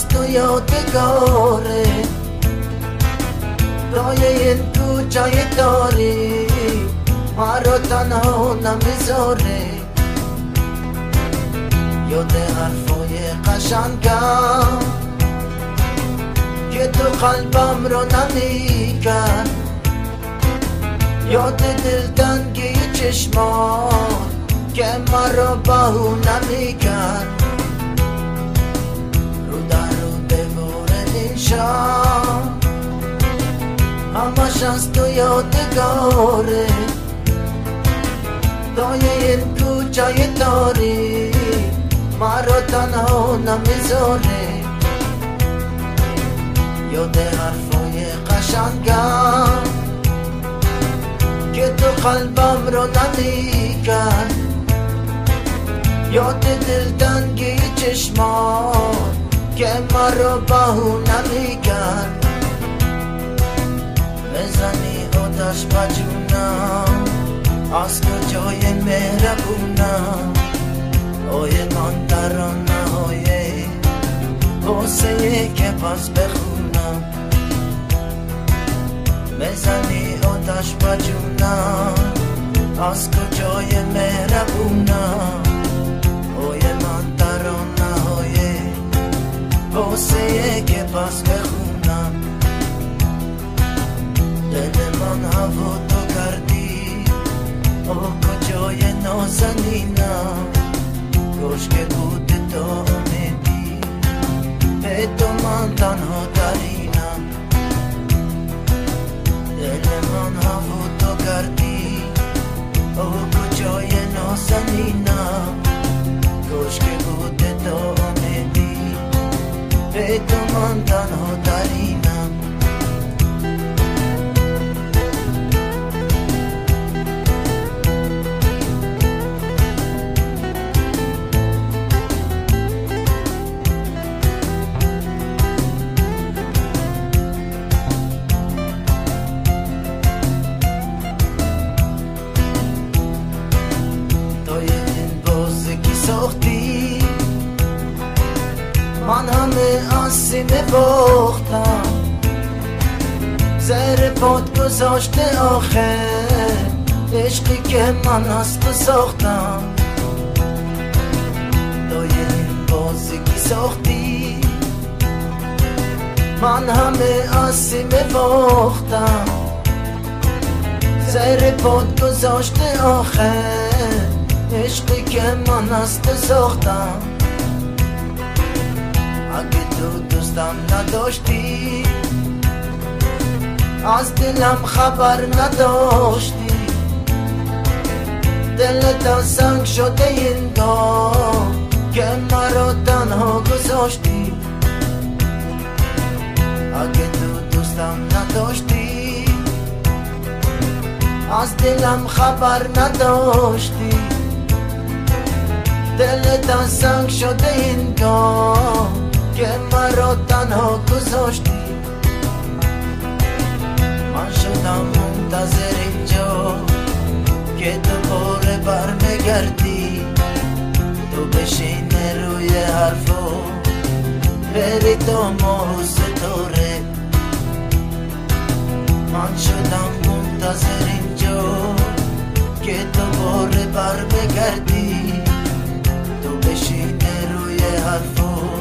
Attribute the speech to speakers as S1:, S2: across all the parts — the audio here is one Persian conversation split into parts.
S1: از تو یادگاره دای این کوچه داری ما رو تنها نمیذاره یاد حرفای قشنگم که تو قلبم رو نمیکرد یاد دلتنگی چشمان که ما رو بهونه میکرد رو در رو دیوار این شام همش از تو یادگاره دای این کوچه داری ما رو تنها نمیذاره یاد حرفای قشنگم که تو قلبم رو نمیکرد یاد دلتنگی چشمان که ما رو بهونه میکرد بزنی آتش به جونم از کجای مهربونم آی من ترانه های قصه که پس بخونم بزنی آتش به جونم از کجای مهربونم آی من ترانه های قصه که پس بخونم دل من هوا تو کردی او کجای نازنینم کاش که بود تو امیدی به تو من تنها ترینم دل من هوا تو کردی او کجای نازنینم کاش که بود تو امیدی به تو من تنها ترینم من همه آسیمه باختم زیر پات گذاشته آخر عشقی که من از تو ساختم دای این بازیگی ساختی من همه آسیمه باختم زیر پات گذاشته آخر عشقی که من از تو ساختم اگه تو دوستم نداشتی از دلم خبر نداشتی دلت سنگ شده این گاه که مرا تنها گذاشتی اگه تو دوستم نداشتی از دلم خبر نداشتی دلت سنگ شده این گاه که مرا تنها گذاشتی من شدم منتظر اینجا که دوباره برمیگردی تو بشین روی حرفا بری تو ماه و ستاره من شدم منتظر اینجا که دوباره برمیگردی تو بشین روی حرفا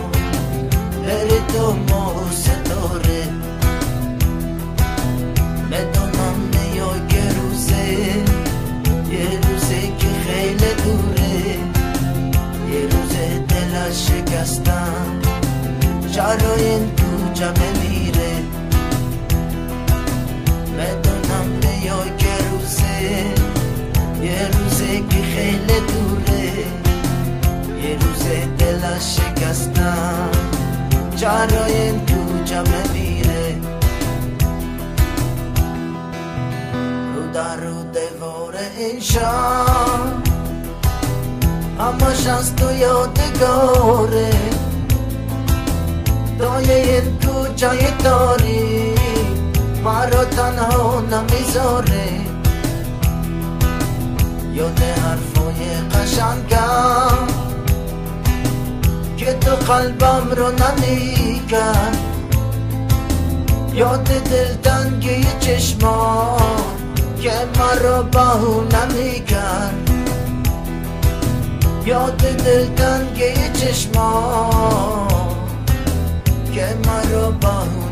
S1: بری تو ماه و ستاره بدونم نیای که روزه یه روزه که خیلی دوره یه روزه دلش شکستم چرا این کوچه میمیره بدونم نیای که روزه یه روزه که خیلی دوره یه روزه دلش شکستم چرا این کوچه میمیره رو در رو دیوار این شام همش از تو یادگاره دای این کوچه داری مرا تنها نمیذاره یاد حرفای قشنگم که تو قلبم رو نمیکن، یاد دلتنگی چشمان که مرا بهونه میکن، یاد دلتنگی چشمان که مرا بهونه